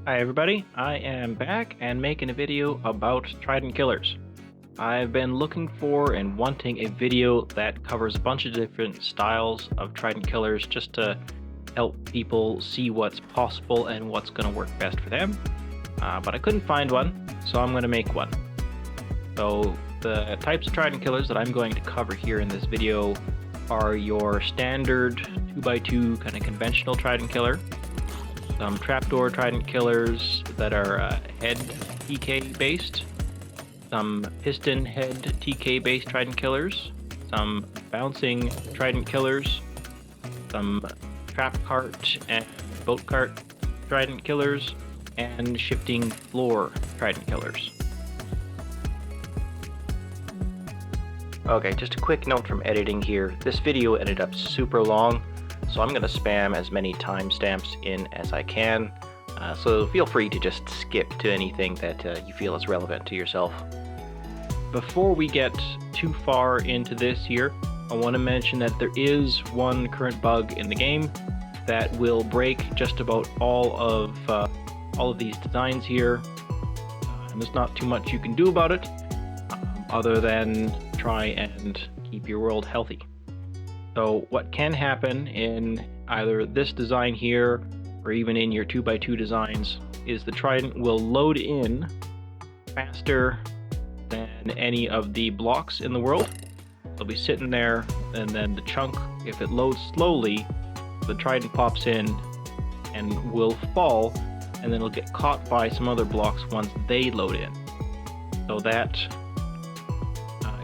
Hi everybody, I am back and making a video about Trident killers. I've been looking for and wanting a video that covers a bunch of different styles of Trident killers just to help people see what's possible and what's going to work best for them. But I couldn't find one, so I'm going to make one. So the types of Trident killers that I'm going to cover here in this video are your standard 2x2 kind of conventional Trident killer, some trapdoor Trident killers that are head TK based, some piston head TK based Trident killers, some bouncing Trident killers, some Trapcart and boatcart Trident killers, and shifting floor Trident killers. Okay, just a quick note from editing here. This video ended up super long, so I'm going to spam as many timestamps in as I can, so feel free to just skip to anything that you feel is relevant to yourself. Before we get too far into this here, I want to mention that there is one current bug in the game that will break just about all of these designs here, and there's not too much you can do about it, other than try and keep your world healthy. So what can happen in either this design here or even in your 2x2 designs is the Trident will load in faster than any of the blocks in the world. They'll be sitting there, and then the chunk, if it loads slowly, the Trident pops in and will fall, and then it'll get caught by some other blocks once they load in. So that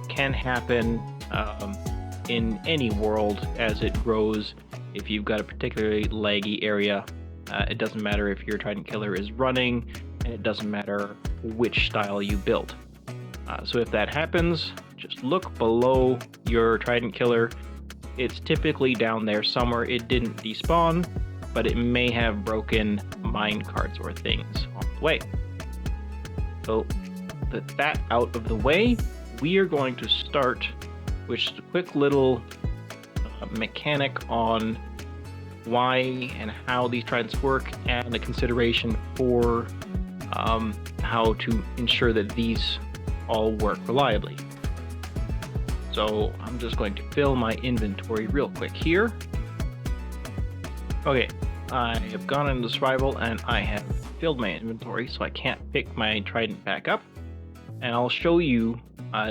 can happen in any world as it grows. If you've got a particularly laggy area, it doesn't matter if your Trident killer is running, and it doesn't matter which style you build. So if that happens, just look below your Trident killer. It's typically down there somewhere. It didn't despawn, but it may have broken mine carts or things on the way. So with that out of the way, we are going to start with just a quick little mechanic on why and how these tridents work, and a consideration for how to ensure that these all work reliably. So I'm just going to fill my inventory real quick here. Okay, I have gone into survival and I have filled my inventory, so I can't pick my trident back up. And I'll show you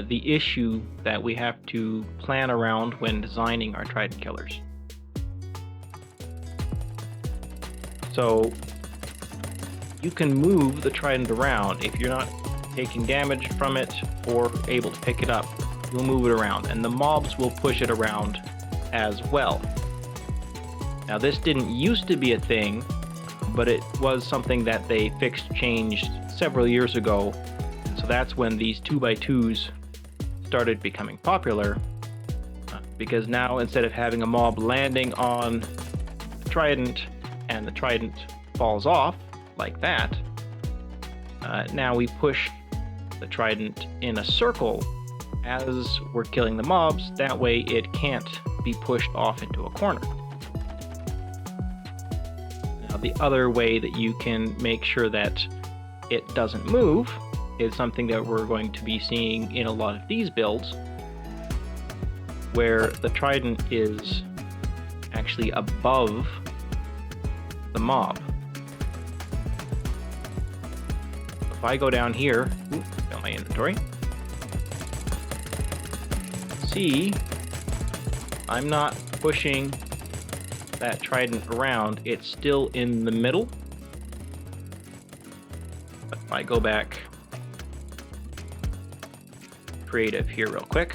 the issue that we have to plan around when designing our Trident killers. So you can move the Trident around. If you're not taking damage from it or able to pick it up, you'll move it around, and the mobs will push it around as well. Now this didn't used to be a thing, but it was something that they changed several years ago. So that's when these 2x2s started becoming popular, because now instead of having a mob landing on the Trident and the Trident falls off like that, now we push the Trident in a circle as we're killing the mobs. That way it can't be pushed off into a corner. Now the other way that you can make sure that it doesn't move is something that we're going to be seeing in a lot of these builds, where the Trident is actually above the mob. If I go down here, fill my inventory, see, I'm not pushing that Trident around, it's still in the middle. But if I go back creative here real quick,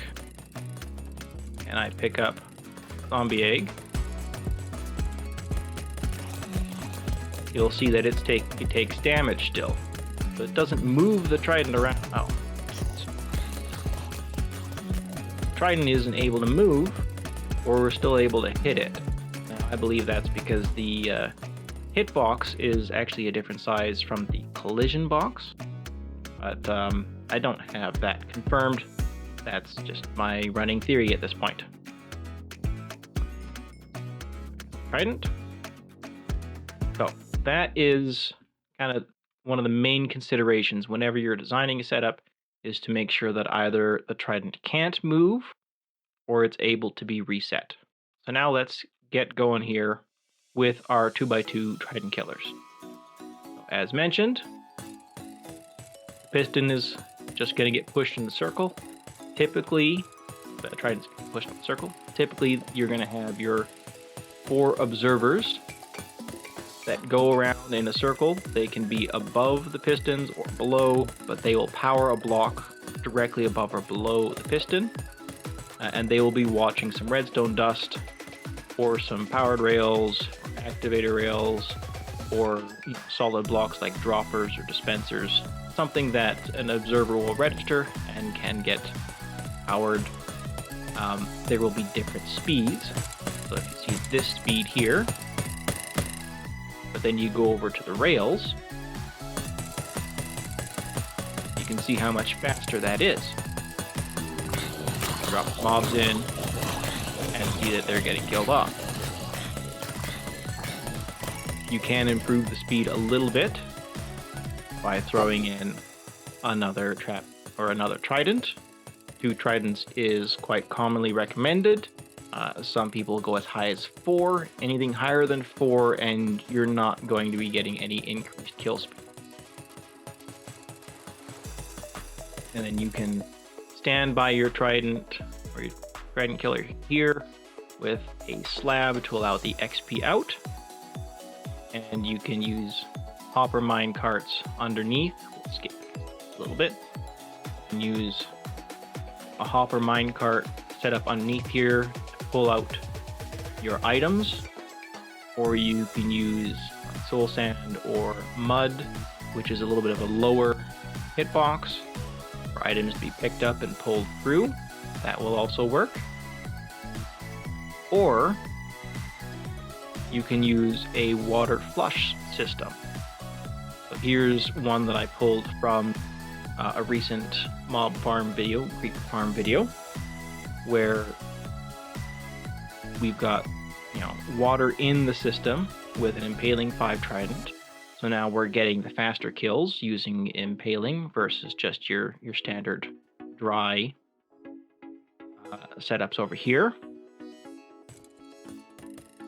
and I pick up zombie egg, you'll see that it takes damage still, but it doesn't move the Trident around. Oh, Trident isn't able to move, or we're still able to hit it. Now I believe that's because the hitbox is actually a different size from the collision box, but I don't have that confirmed. That's just my running theory at this point. Trident. So that is kind of one of the main considerations whenever you're designing a setup is to make sure that either the trident can't move or it's able to be reset. So now let's get going here with our 2x2 trident killers. So as mentioned, the piston is just going to get pushed in the circle. Typically, the trident's pushed in the circle. Typically, you're going to have your 4 observers that go around in a circle. They can be above the pistons or below, but they will power a block directly above or below the piston. And they will be watching some redstone dust or some powered rails, or activator rails, or solid blocks like droppers or dispensers. Something that an observer will register and can get powered. There will be different speeds. So if you see this speed here, but then you go over to the rails, you can see how much faster that is. Drop mobs in and see that they're getting killed off. You can improve the speed a little bit by throwing in another trap or another trident. 2 tridents is quite commonly recommended. Some people go as high as 4. Anything higher than 4 and you're not going to be getting any increased kill speed. And then you can stand by your trident or your trident killer here with a slab to allow the XP out. And you can use hopper mine carts underneath. We'll skip a little bit. And use a hopper mine cart set up underneath here to pull out your items, or you can use soul sand or mud, which is a little bit of a lower hitbox for items to be picked up and pulled through. That will also work. Or you can use a water flush system. So here's one that I pulled from a recent mob farm video, creeper farm video, where we've got, water in the system with an Impaling 5 trident. So now we're getting the faster kills using Impaling versus just your standard dry setups over here.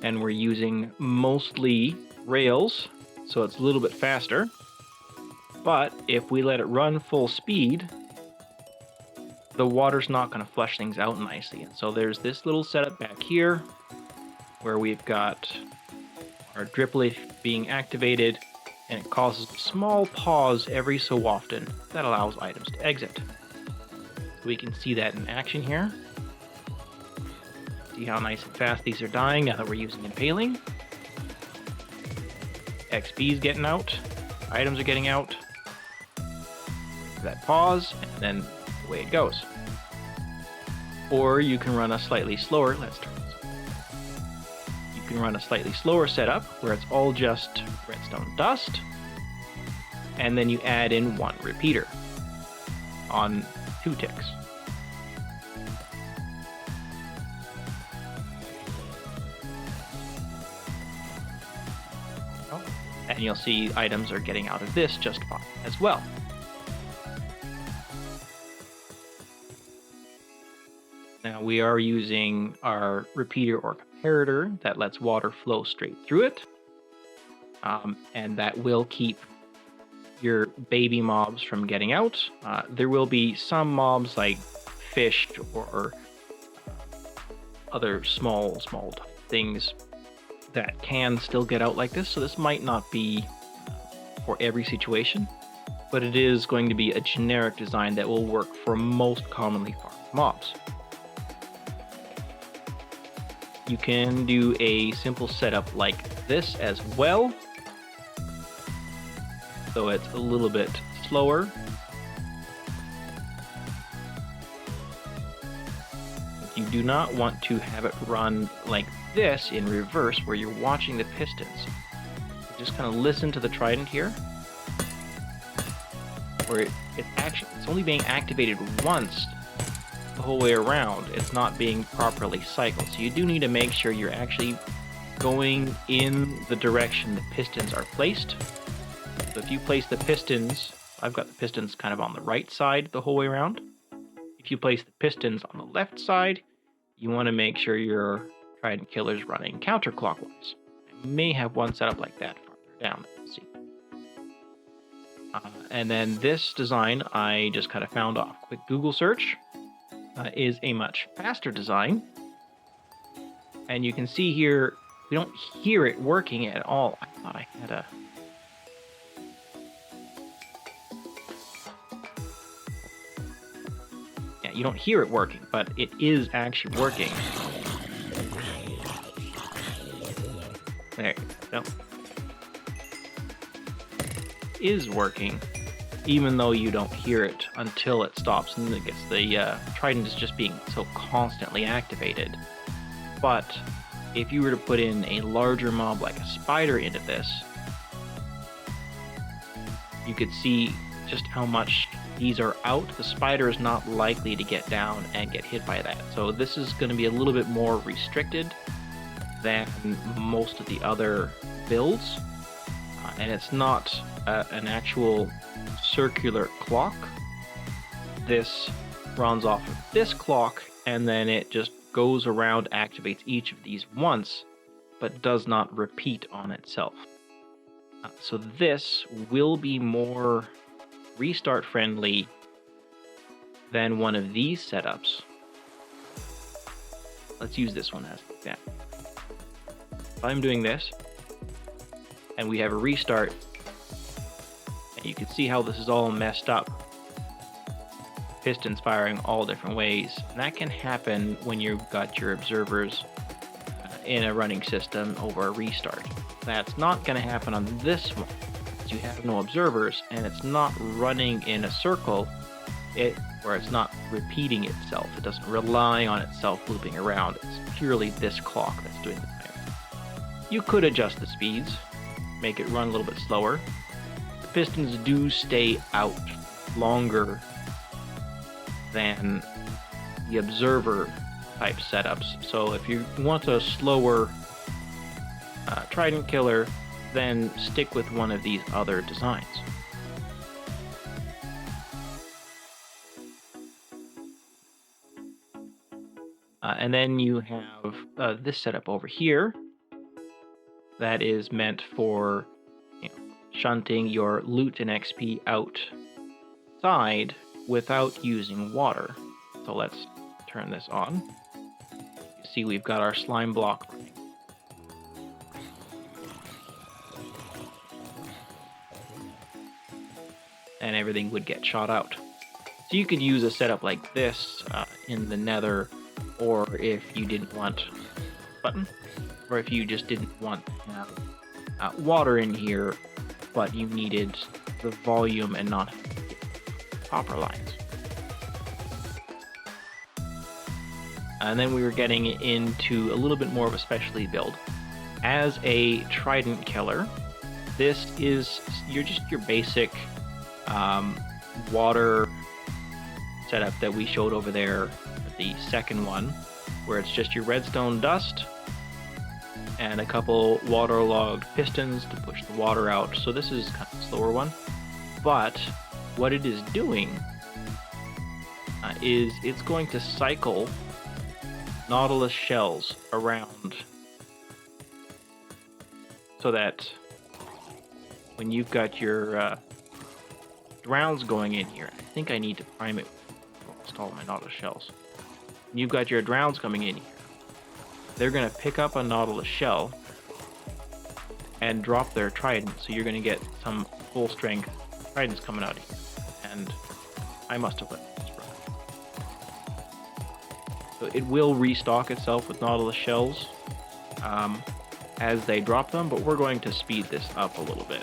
And we're using mostly rails, so it's a little bit faster. But if we let it run full speed, the water's not going to flush things out nicely. And so there's this little setup back here where we've got our drip leaf being activated, and it causes a small pause every so often that allows items to exit. So we can see that in action here. See how nice and fast these are dying now that we're using Impaling. XP's getting out, items are getting out. That pause, and then away it goes. Or you can run a slightly slower, You can run a slightly slower setup where it's all just redstone dust, and then you add in 1 repeater on 2 ticks. And you'll see items are getting out of this just fine as well. Now we are using our repeater or comparator that lets water flow straight through it. And that will keep your baby mobs from getting out. There will be some mobs like fish or other small things that can still get out like this. So this might not be for every situation, but it is going to be a generic design that will work for most commonly farmed mobs. You can do a simple setup like this as well, so it's a little bit slower. You do not want to have it run like this in reverse where you're watching the pistons. Just kind of listen to the trident here, where it's only being activated once the whole way around. It's not being properly cycled. So you do need to make sure you're actually going in the direction the pistons are placed So if you place the pistons, I've got the pistons kind of on the right side the whole way around. If you place the pistons on the left side, you want to make sure your Trident killer's running counterclockwise. I may have one set up like that farther down. Let's see. And then this design I just kind of found off quick Google search is a much faster design. And you can see here, we don't hear it working at all. I thought I had a... Yeah, you don't hear it working, but it is actually working. There you go. Is working, even though you don't hear it until it stops, and it gets the Trident is just being so constantly activated. But if you were to put in a larger mob like a spider into this, you could see just how much these are out. The spider is not likely to get down and get hit by that. So this is going to be a little bit more restricted than most of the other builds. And it's not an actual circular clock. This runs off of this clock, and then it just goes around, activates each of these once, but does not repeat on itself. So this will be more restart friendly than one of these setups. Let's use this one as an example. If I'm doing this, and we have a restart, and you can see how this is all messed up. Pistons firing all different ways, and that can happen when you've got your observers in a running system over a restart. That's not going to happen on this one. You have no observers, and it's not running in a circle, where it's not repeating itself. It doesn't rely on itself looping around. It's purely this clock that's doing the thing. You could adjust the speeds, make it run a little bit slower. The pistons do stay out longer than the observer type setups. So if you want a slower Trident killer, then stick with one of these other designs. And then you have this setup over here that is meant for shunting your loot and XP outside without using water. So let's turn this on. You see we've got our slime block running. And everything would get shot out. So you could use a setup like this in the nether, or if you didn't want button, or if you just didn't want to have water in here, but you needed the volume and not copper lines. And then we were getting into a little bit more of a specialty build. As a Trident killer, this is just your basic water setup that we showed over there, the second one, where it's just your redstone dust and a couple waterlogged pistons to push the water out. So this is kind of a slower one, but what it is doing is it's going to cycle Nautilus shells around, so that when you've got your drowns going in here, I think I need to prime it with almost all my Nautilus shells. When you've got your drowns coming in here, they're going to pick up a Nautilus shell and drop their trident, so you're going to get some full strength tridents coming out of here. And I must have let this run. So it will restock itself with Nautilus shells as they drop them, but we're going to speed this up a little bit.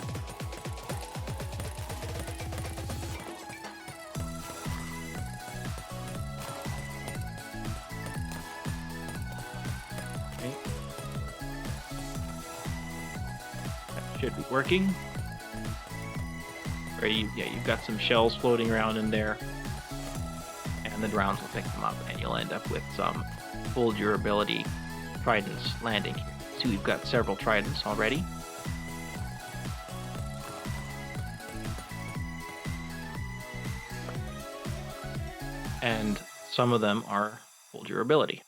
Okay. That should be working. Or you've got some shells floating around in there, and the drowns will pick them up, and you'll end up with some full durability tridents landing here. So we've got several tridents already. and some of them are full durability.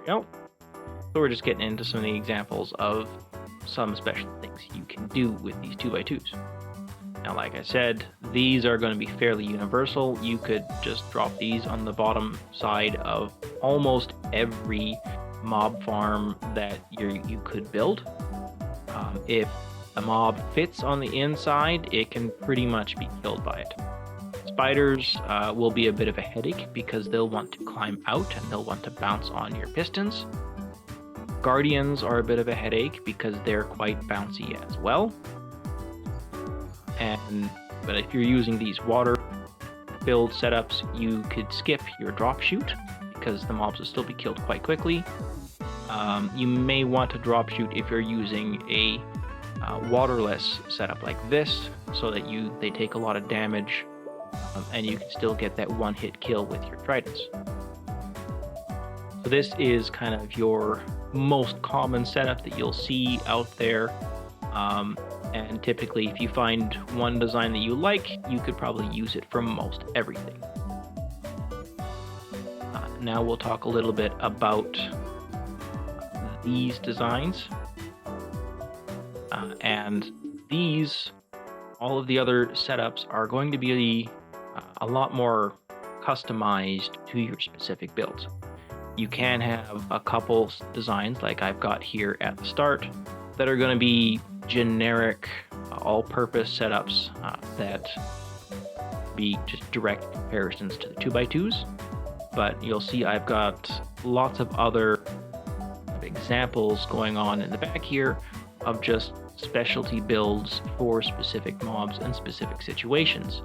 So we're just getting into some of the examples of some special things you can do with these 2x2s. Now, like I said, these are going to be fairly universal. You could just drop these on the bottom side of almost every mob farm that you could build. If a mob fits on the inside, it can pretty much be killed by it. Spiders will be a bit of a headache because they'll want to climb out and they'll want to bounce on your pistons. Guardians are a bit of a headache because they're quite bouncy as well. But if you're using these water-filled setups, you could skip your drop shoot because the mobs will still be killed quite quickly. You may want to drop shoot if you're using a waterless setup like this, so that they take a lot of damage, and you can still get that one-hit kill with your tridents. So this is kind of your most common setup that you'll see out there. And typically, if you find one design that you like, you could probably use it for most everything. Now we'll talk a little bit about these designs. And all of the other setups are going to be a lot more customized to your specific builds. You can have a couple designs like I've got here at the start that are going to be generic all-purpose setups that be just direct comparisons to the 2x2s, but you'll see I've got lots of other examples going on in the back here of just specialty builds for specific mobs and specific situations.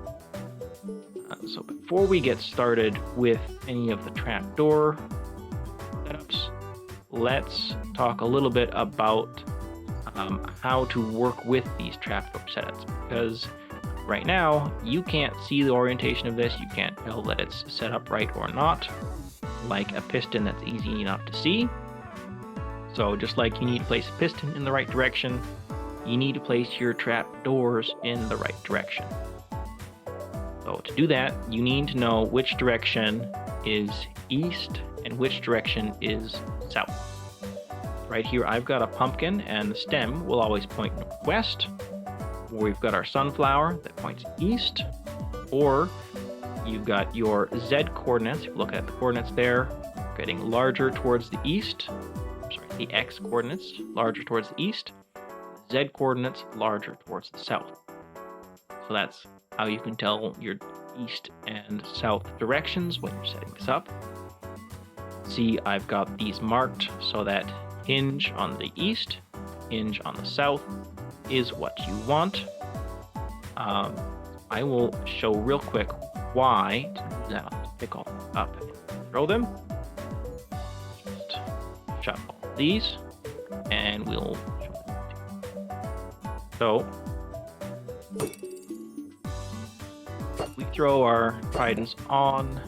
So before we get started with any of the trapdoor setups, let's talk a little bit about how to work with these trapdoor setups, because right now you can't see the orientation of this. You can't tell that it's set up right or not, like a piston that's easy enough to see. So just like you need to place a piston in the right direction, you need to place your trapdoors in the right direction. So to do that, you need to know which direction is east and which direction is south. Right here, I've got a pumpkin, and the stem will always point northwest. We've got our sunflower that points east, or you've got your Z coordinates. If you look at the coordinates there, getting larger towards the east. The X coordinates larger towards the east, Z coordinates larger towards the south. So that's how you can tell your east and south directions when you're setting this up. See, I've got these marked so that hinge on the east, hinge on the south is what you want. I will show real quick why to do that. I'll pick all up and throw them. Just shuffle these, and we'll show them. So we throw our tridents on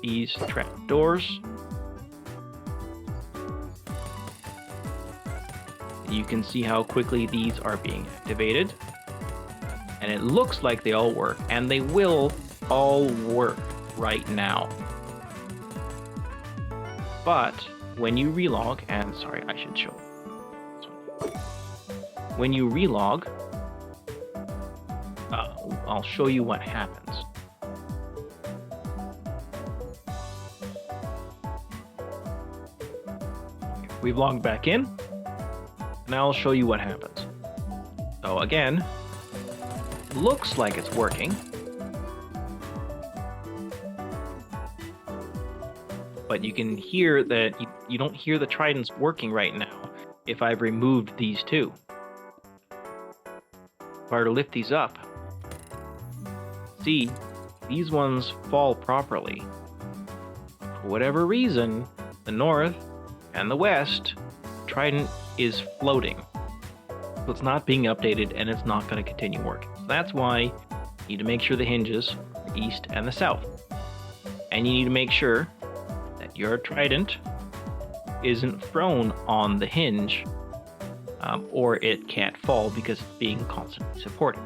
these trapdoors. You can see how quickly these are being activated, and it looks like they all work, and they will all work right now. But when you relog, and sorry, I should show this one. When you relog, I'll show you what happens. We've logged back in. Now I'll show you what happens. So again, looks like it's working, but you can hear that you don't hear the tridents working right now if I've removed these two. If I were to lift these up, see, these ones fall properly. For whatever reason, the north and the west trident is floating. So it's not being updated, and it's not going to continue working. So that's why you need to make sure the hinges are the east and the south. And you need to make sure that your trident isn't thrown on the hinge or it can't fall because it's being constantly supported.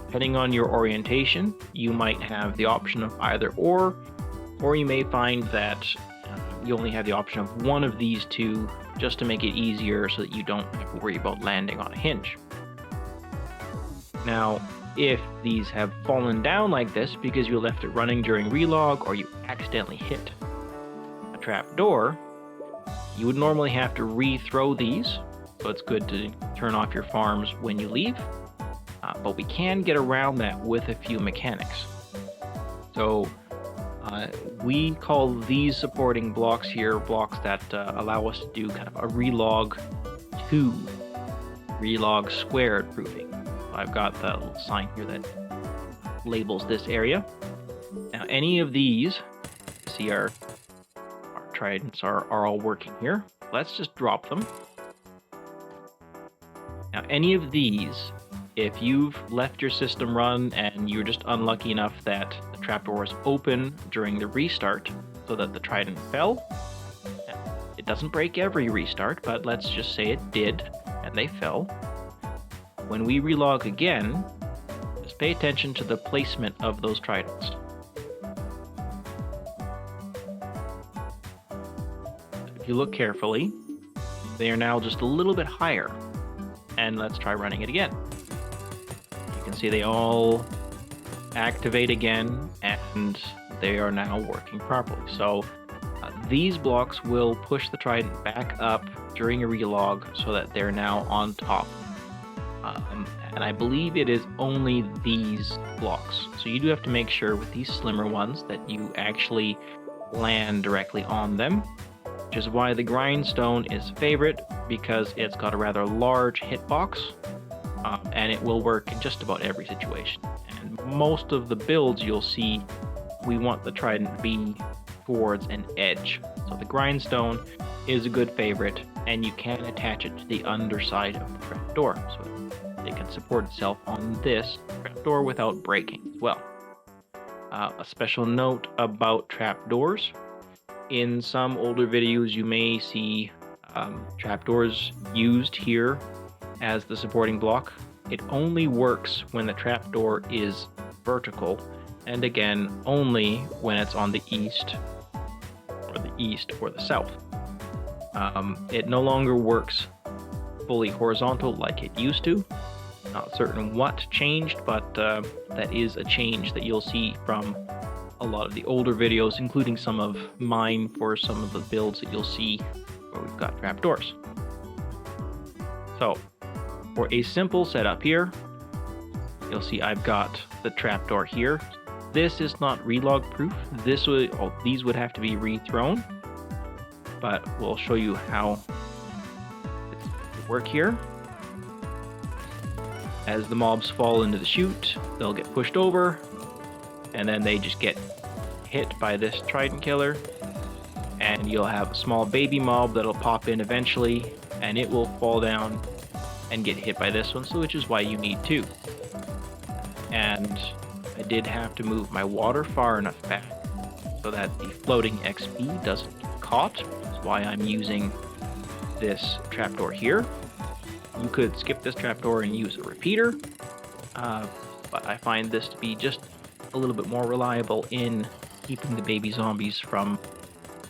Depending on your orientation, you might have the option of either or you may find that you only have the option of one of these two, just to make it easier so that you don't have to worry about landing on a hinge. Now, if these have fallen down like this because you left it running during relog or you accidentally hit a trapdoor, you would normally have to re-throw these, so it's good to turn off your farms when you leave. But we can get around that with a few mechanics. So we call these supporting blocks here blocks that allow us to do kind of a relog 2, relog squared proofing. So I've got the little sign here that labels this area. Now any of these, see our tridents are all working here. Let's just drop them. Now any of these, if you've left your system run and you're just unlucky enough that the trapdoor is open during the restart so that the trident fell, it doesn't break every restart, but let's just say it did and they fell. When we relog again, just pay attention to the placement of those tridents. If you look carefully, they are now just a little bit higher. And let's try running it again. You can see they all activate again and they are now working properly. So these blocks will push the trident back up during a relog so that they're now on top. And I believe it is only these blocks. So you do have to make sure with these slimmer ones that you actually land directly on them, which is why the grindstone is favorite, because it's got a rather large hitbox and it will work in just about every situation. And most of the builds you'll see, we want the trident to be towards an edge. So the grindstone is a good favorite, and you can attach it to the underside of the trapdoor, so it can support itself on this trapdoor without breaking as well. A special note about trapdoors: in some older videos you may see trapdoors used here as the supporting block. It only works when the trapdoor is vertical, and again only when it's on the east or the south. It no longer works fully horizontal like it used to. Not certain what changed, but that is a change that you'll see from a lot of the older videos, including some of mine for some of the builds that you'll see where we've got trapdoors. So for a simple setup here, you'll see I've got the trapdoor here. This is not relog proof. These would have to be rethrown, but we'll show you how it's to work here. As the mobs fall into the chute, they'll get pushed over, and then they just get hit by this trident killer, and you'll have a small baby mob that'll pop in eventually, and it will fall down and get hit by this one, so which is why you need two. And I did have to move my water far enough back so that the floating XP doesn't get caught. That's why I'm using this trapdoor here. You could skip this trapdoor and use a repeater, but I find this to be just a little bit more reliable in keeping the baby zombies from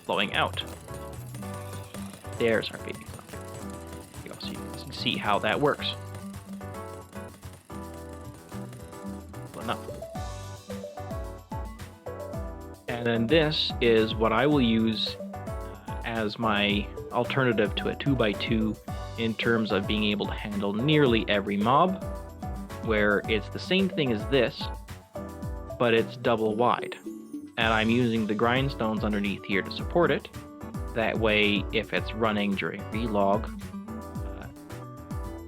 flowing out. There's our baby zombie. So you can see how that works. Enough. And then this is what I will use as my alternative to a 2x2 in terms of being able to handle nearly every mob, where it's the same thing as this, but it's double wide. And I'm using the grindstones underneath here to support it. That way, if it's running during relog,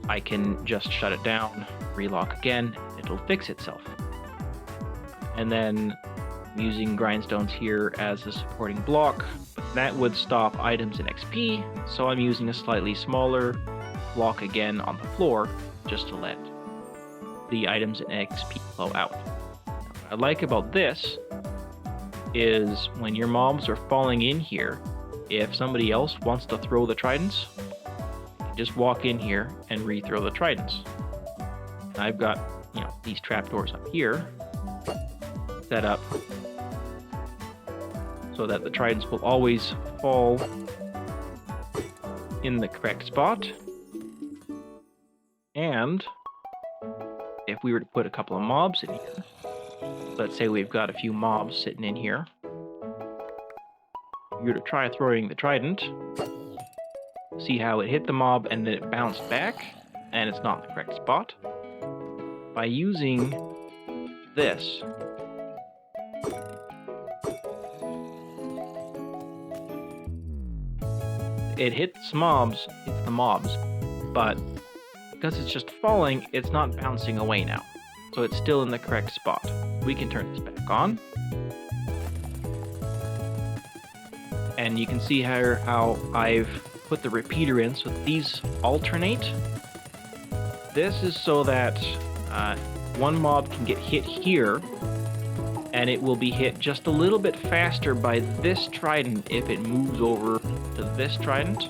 I can just shut it down, relog again, it'll fix itself. And then I'm using grindstones here as a supporting block, but that would stop items in XP, so I'm using a slightly smaller block again on the floor just to let the items in XP flow out. Now, what I like about this is when your mobs are falling in here, if somebody else wants to throw the tridents, Just walk in here and rethrow the tridents. And I've got, these trapdoors up here set up so that the tridents will always fall in the correct spot. And if we were to put a couple of mobs in here, let's say we've got a few mobs sitting in here, you're to try throwing the trident, see how it hit the mob and then it bounced back and it's not in the correct spot. By using this, it hits the mobs, but because it's just falling, it's not bouncing away now. So it's still in the correct spot. We can turn this back on. And you can see how I've put the repeater in so these alternate. This is so that one mob can get hit here, and it will be hit just a little bit faster by this trident if it moves over to this trident,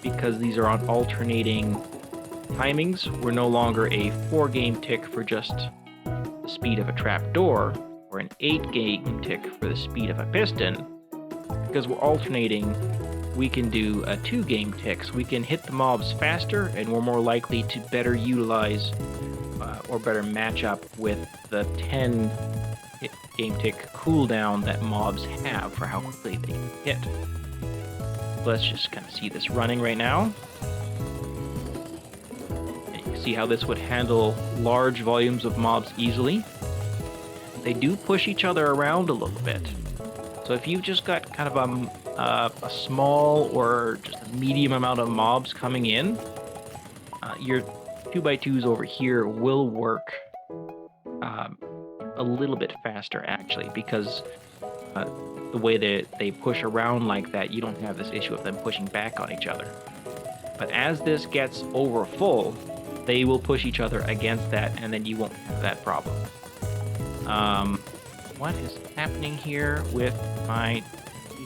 because these are on alternating timings. We're no longer a 4-game tick for just the speed of a trapdoor, or an 8-game tick for the speed of a piston. Because we're alternating, we can do a 2-game tick, so we can hit the mobs faster, and we're more likely to better utilize or better match up with the 10-game tick cooldown that mobs have for how quickly they can hit. Let's just kind of see this running right now. And you can see how this would handle large volumes of mobs easily. They do push each other around a little bit. So if you've just got kind of a small or just a medium amount of mobs coming in, your 2x2s over here will work a little bit faster actually, because the way that they push around like that, you don't have this issue of them pushing back on each other. But as this gets over full, they will push each other against that, and then you won't have that problem. What is happening here with my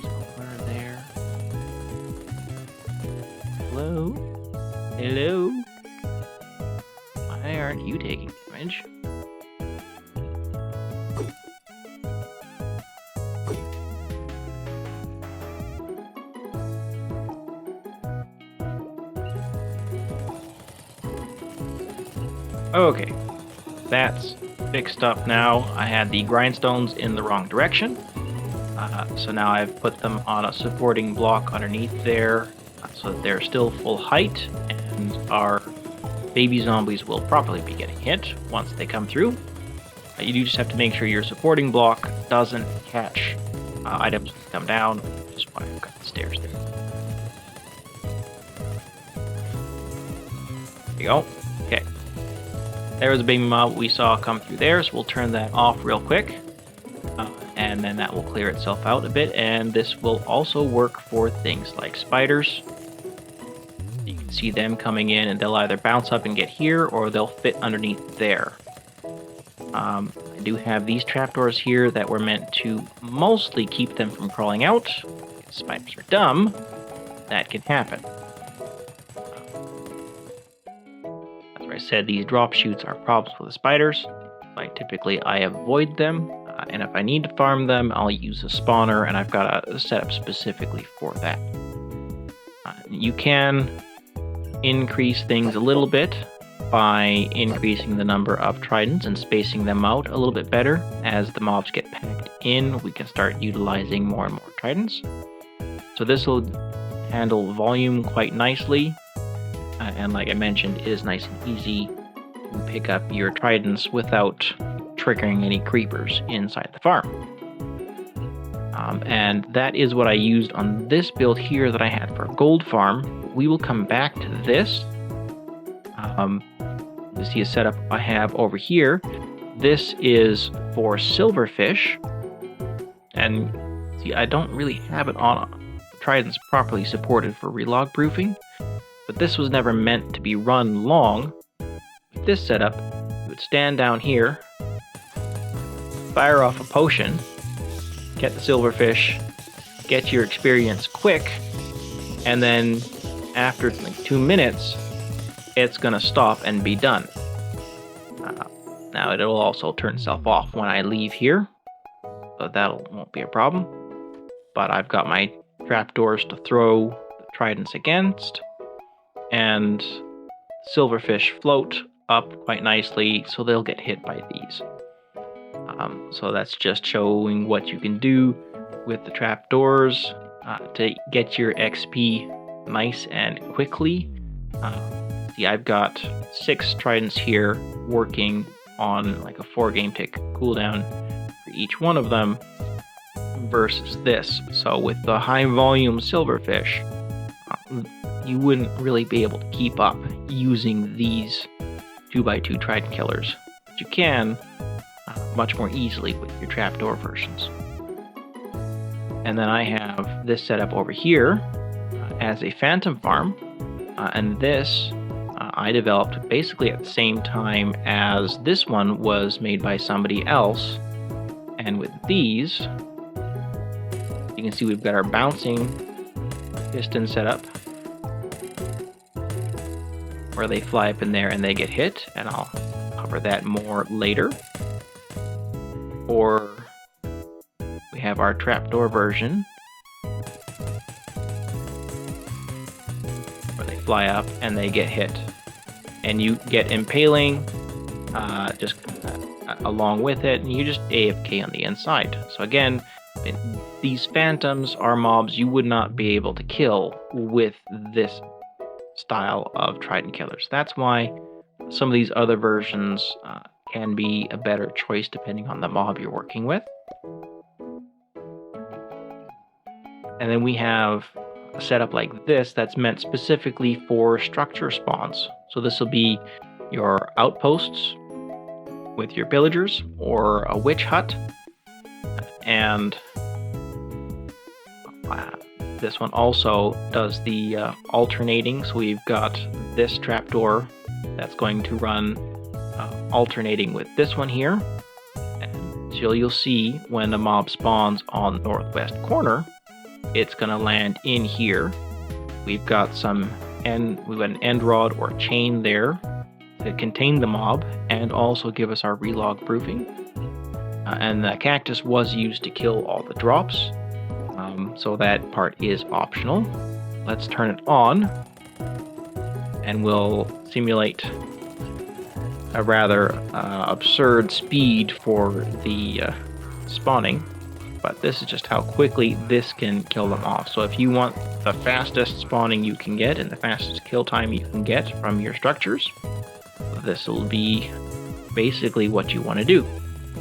over there? Hello? Hello? Why aren't you taking damage? Okay, that's fixed up now. I had the grindstones in the wrong direction, so now I've put them on a supporting block underneath there, so that they're still full height, and our baby zombies will probably be getting hit once they come through. You do just have to make sure your supporting block doesn't catch items that come down, which is why I've got the stairs there. There you go. Okay. There was a baby mob we saw come through there, so we'll turn that off real quick. And then that will clear itself out a bit, and this will also work for things like spiders. You can see them coming in, and they'll either bounce up and get here, or they'll fit underneath there. I do have these trapdoors here that were meant to mostly keep them from crawling out. If spiders are dumb, that can happen. I said these drop chutes are problems with the spiders. Typically I avoid them, and if I need to farm them, I'll use a spawner, and I've got a setup specifically for that. You can increase things a little bit by increasing the number of tridents and spacing them out a little bit better. As the mobs get packed in, we can start utilizing more and more tridents. So this will handle volume quite nicely. And like I mentioned, it is nice and easy to pick up your tridents without triggering any creepers inside the farm. And that is what I used on this build here that I had for gold farm. We will come back to this. You see a setup I have over here. This is for Silverfish. And see, I don't really have it on tridents properly supported for relog proofing. But this was never meant to be run long. With this setup, you would stand down here, fire off a potion, get the silverfish, get your experience quick, and then after like 2 minutes, it's gonna stop and be done. Now it'll also turn itself off when I leave here, so that won't be a problem. But I've got my trapdoors to throw the tridents against, and Silverfish float up quite nicely, so they'll get hit by these. So that's just showing what you can do with the trapdoors to get your XP nice and quickly. See, I've got 6 tridents here working on like a 4 game tick cooldown for each one of them versus this. So with the high volume Silverfish, you wouldn't really be able to keep up using these 2x2 trident killers. But you can much more easily with your trapdoor versions. And then I have this setup over here as a phantom farm, and this I developed basically at the same time as this one was made by somebody else. And with these, you can see we've got our bouncing piston setup where they fly up in there and they get hit, and I'll cover that more later. Or we have our trapdoor version where they fly up and they get hit, and you get impaling just along with it, and you just AFK on the inside. So again, these phantoms are mobs you would not be able to kill with this style of trident killers. That's why some of these other versions can be a better choice depending on the mob you're working with. And then we have a setup like this that's meant specifically for structure spawns. So this will be your outposts with your villagers or a witch hut. And this one also does the alternating. So we've got this trapdoor that's going to run alternating with this one here. And so you'll see when the mob spawns on the northwest corner, it's going to land in here. We've got an end rod or chain there to contain the mob and also give us our relog proofing. And the cactus was used to kill all the drops, so that part is optional. Let's turn it on and we'll simulate a rather absurd speed for the spawning, but this is just how quickly this can kill them off. So if you want the fastest spawning you can get and the fastest kill time you can get from your structures, this will be basically what you want to do.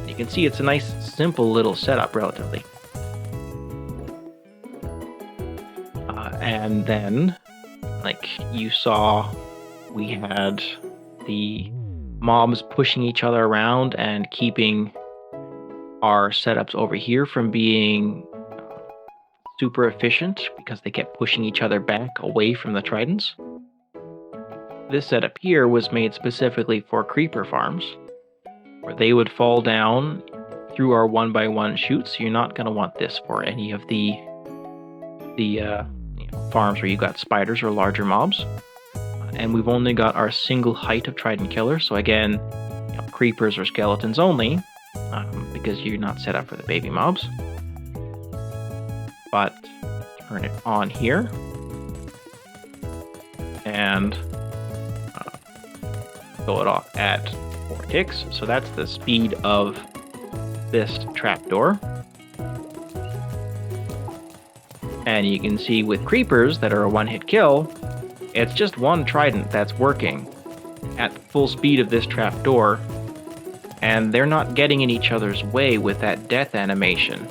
You can see it's a nice simple little setup relatively. And then, like you saw, we had the mobs pushing each other around and keeping our setups over here from being super efficient because they kept pushing each other back away from the tridents. This setup here was made specifically for creeper farms, where they would fall down through our 1x1 chutes. So you're not going to want this for any of the farms where you've got spiders or larger mobs. And we've only got our single height of trident killer. So again, creepers or skeletons only, because you're not set up for the baby mobs. But turn it on here and go it off at 4 ticks. So that's the speed of this trapdoor. And you can see with creepers that are a one-hit kill, it's just one trident that's working at full speed of this trapdoor, and they're not getting in each other's way with that death animation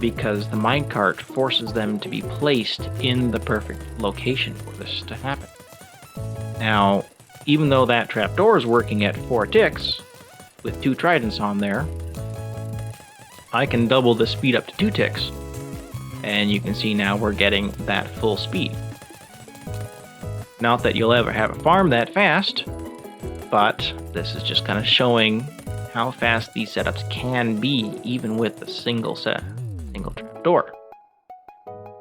because the minecart forces them to be placed in the perfect location for this to happen. Now, even though that trapdoor is working at 4 ticks with 2 tridents on there, I can double the speed up to 2 ticks. And you can see now we're getting that full speed. Not that you'll ever have a farm that fast, but this is just kind of showing how fast these setups can be, even with a single trapdoor.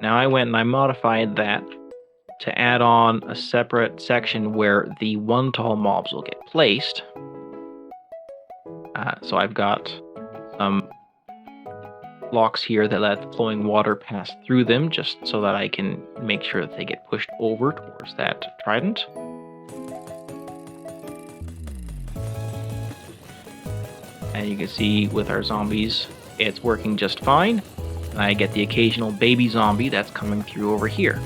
Now I went and I modified that to add on a separate section where the one tall mobs will get placed. So I've got some blocks here that let flowing water pass through them, just so that I can make sure that they get pushed over towards that trident. And you can see with our zombies, it's working just fine. And I get the occasional baby zombie that's coming through over here.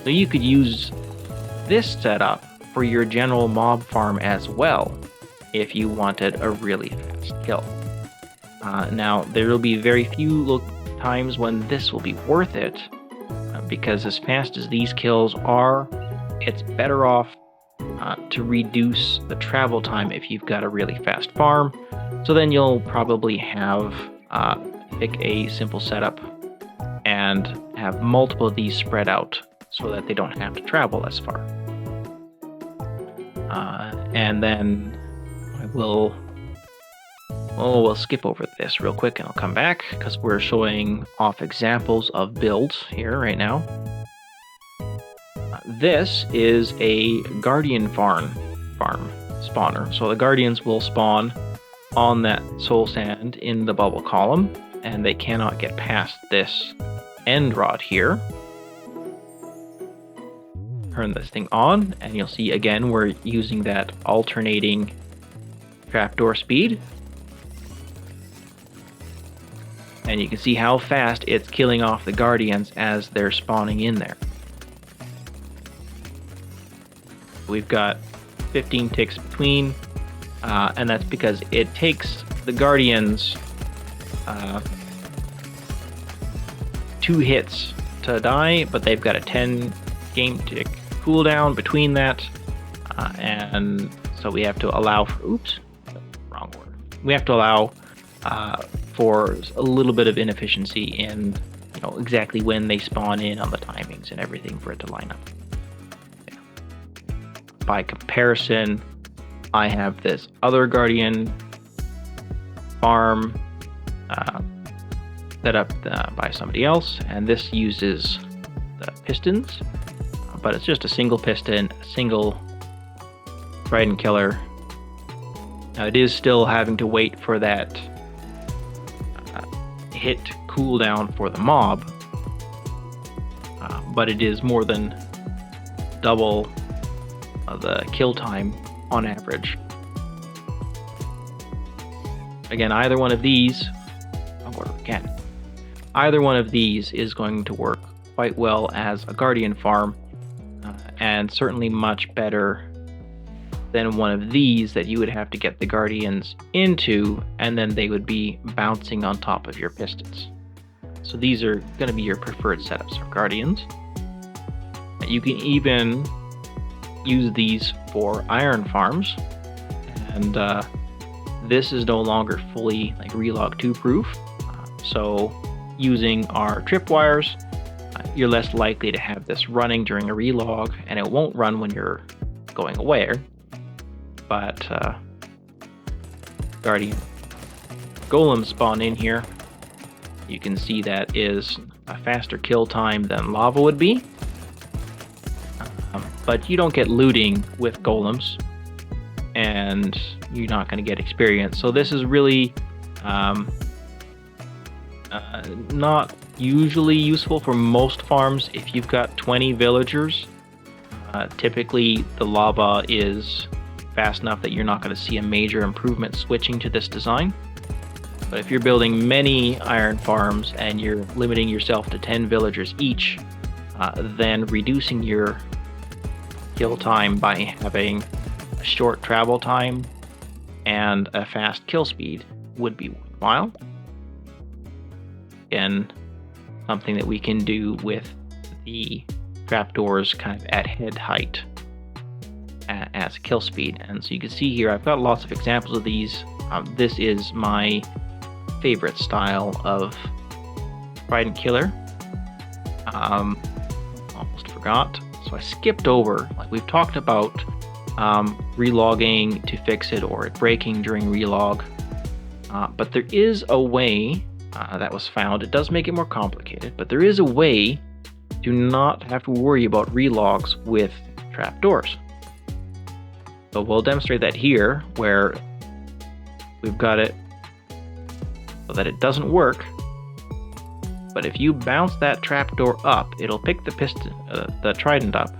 So you could use this setup for your general mob farm as well, if you wanted a really fast kill. Now, there will be very few times when this will be worth it, because as fast as these kills are, it's better off to reduce the travel time if you've got a really fast farm. So then you'll probably have pick a simple setup and have multiple of these spread out so that they don't have to travel as far. And then we'll skip over this real quick and I'll come back because we're showing off examples of builds here right now. This is a guardian farm spawner. So the guardians will spawn on that soul sand in the bubble column, and they cannot get past this end rod here. Turn this thing on, and you'll see again we're using that alternating trapdoor speed. And you can see how fast it's killing off the guardians as they're spawning in there. We've got 15 ticks between, and that's because it takes the guardians 2 hits to die, but they've got a 10 game tick cooldown between that, and so we have to allow for, oops, wrong word. We have to allow for a little bit of inefficiency in, exactly when they spawn in on the timings and everything for it to line up. Yeah. By comparison, I have this other guardian farm set up by somebody else, and this uses the pistons, but it's just a single piston, a single trident killer. Now it is still having to wait for that hit cooldown for the mob, but it is more than double the kill time on average. Again, either one of these is going to work quite well as a guardian farm, and certainly much better than one of these that you would have to get the guardians into, and then they would be bouncing on top of your pistons. So these are going to be your preferred setups for guardians. You can even use these for iron farms, and this is no longer fully relog 2 proof. So using our tripwires, you're less likely to have this running during a relog, and it won't run when you're going away. But guardian golems spawn in here. You can see that is a faster kill time than lava would be, but you don't get looting with golems, and you're not going to get experience. So this is really not usually useful for most farms. If you've got 20 villagers, typically the lava is fast enough that you're not going to see a major improvement switching to this design. But if you're building many iron farms and you're limiting yourself to 10 villagers each, then reducing your kill time by having a short travel time and a fast kill speed would be worthwhile. Again, something that we can do with the trapdoors kind of at head height as a kill speed. And so you can see here I've got lots of examples of these. This is my favorite style of trident killer. Almost forgot, so I skipped over, we've talked about relogging to fix it or it breaking during relog, but there is a way that was found. It does make it more complicated, but there is a way do not have to worry about relogs with trapdoors. So we'll demonstrate that here, where we've got it so that it doesn't work. But if you bounce that trapdoor up, it'll pick the piston, the trident up,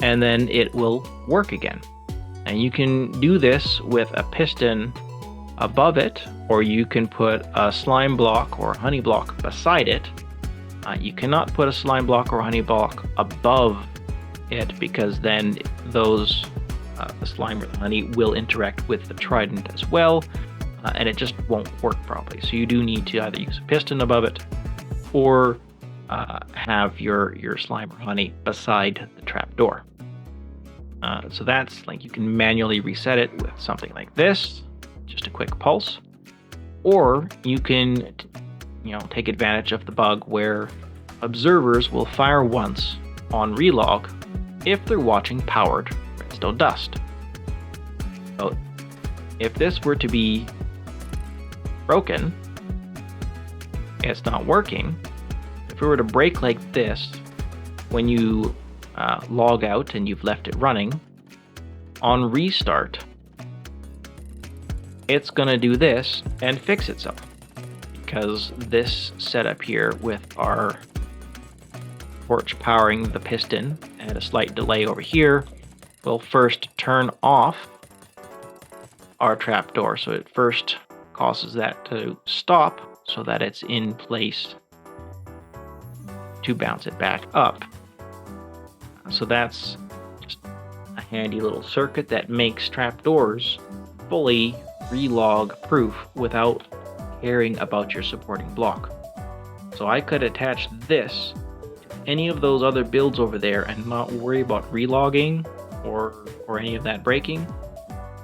and then it will work again. And you can do this with a piston above it, or you can put a slime block or honey block beside it. You cannot put a slime block or honey block above it, because then those the slime or the honey will interact with the trident as well, and it just won't work properly. So you do need to either use a piston above it or have your slime or honey beside the trapdoor. So that's like, you can manually reset it with something like this, just a quick pulse, or you can take advantage of the bug where observers will fire once on relog if they're watching powered redstone dust. So if this were to be broken, it's not working. If it were to break like this, when you log out and you've left it running, on restart, it's gonna do this and fix itself, because this setup here with our torch powering the piston and a slight delay over here will first turn off our trapdoor. So it first causes that to stop so that it's in place to bounce it back up. So that's just a handy little circuit that makes trapdoors fully relog proof without caring about your supporting block. So I could attach this to any of those other builds over there and not worry about relogging or any of that breaking.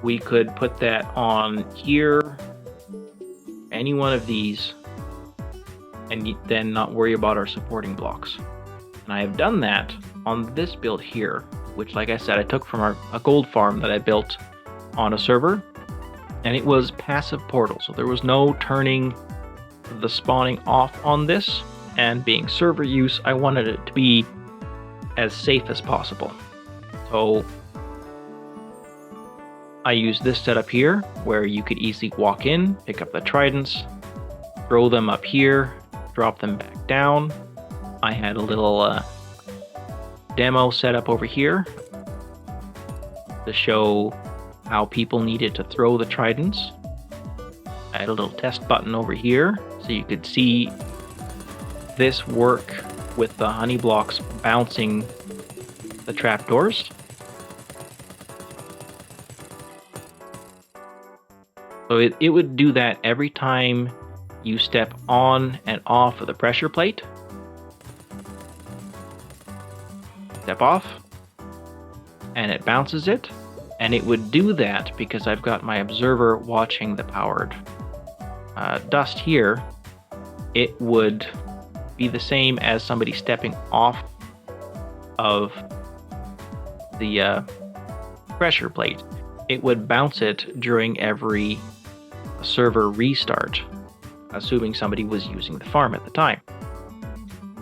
We could put that on here, any one of these, and then not worry about our supporting blocks. And I have done that on this build here, which, like I said, I took from a gold farm that I built on a server, and it was passive portal, so there was no turning the spawning off on this, and being server use, I wanted it to be as safe as possible. So I used this setup here where you could easily walk in, pick up the tridents, throw them up here, drop them back down. I had a little demo set up over here to show how people needed to throw the tridents. I had a little test button over here so you could see this work with the honey blocks bouncing the trapdoors. So it would do that every time you step on and off of the pressure plate. Step off, and it bounces it. And it would do that because I've got my observer watching the powered dust here. It would be the same as somebody stepping off of the pressure plate. It would bounce it during every server restart, assuming somebody was using the farm at the time.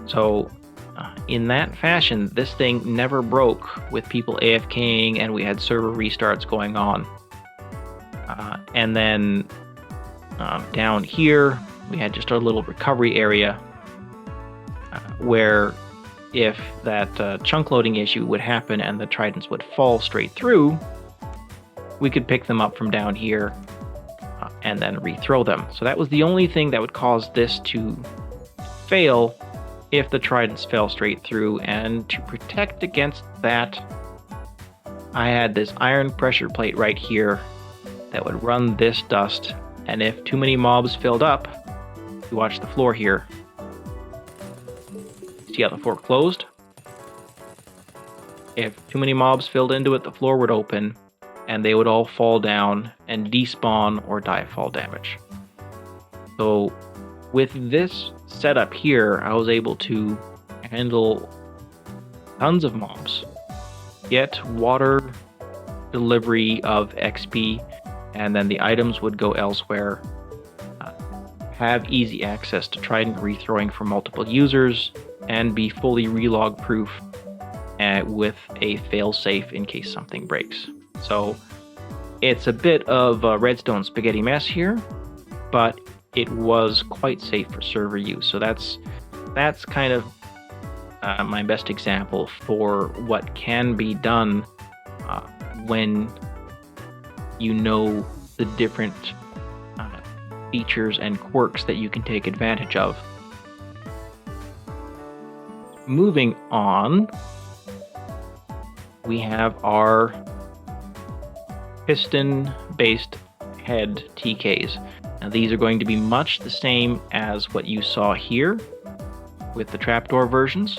So in that fashion, this thing never broke with people AFKing, and we had server restarts going on. And then down here, we had just our little recovery area where if that chunk loading issue would happen and the tridents would fall straight through, we could pick them up from down here and then rethrow them. So that was the only thing that would cause this to fail if the tridents fell straight through. And to protect against that, I had this iron pressure plate right here that would run this dust, and if too many mobs filled up, you watch the floor here. See how the floor closed? If too many mobs filled into it, the floor would open and they would all fall down and despawn or die of fall damage. So with this setup here, I was able to handle tons of mobs, get water delivery of XP, and then the items would go elsewhere. Have easy access to Trident rethrowing for multiple users, and be fully relog proof with a fail-safe in case something breaks. So it's a bit of a redstone spaghetti mess here, but it was quite safe for server use. So that's kind of my best example for what can be done when you know the different features and quirks that you can take advantage of. Moving on, we have our piston-based head TKs. Now these are going to be much the same as what you saw here with the trapdoor versions.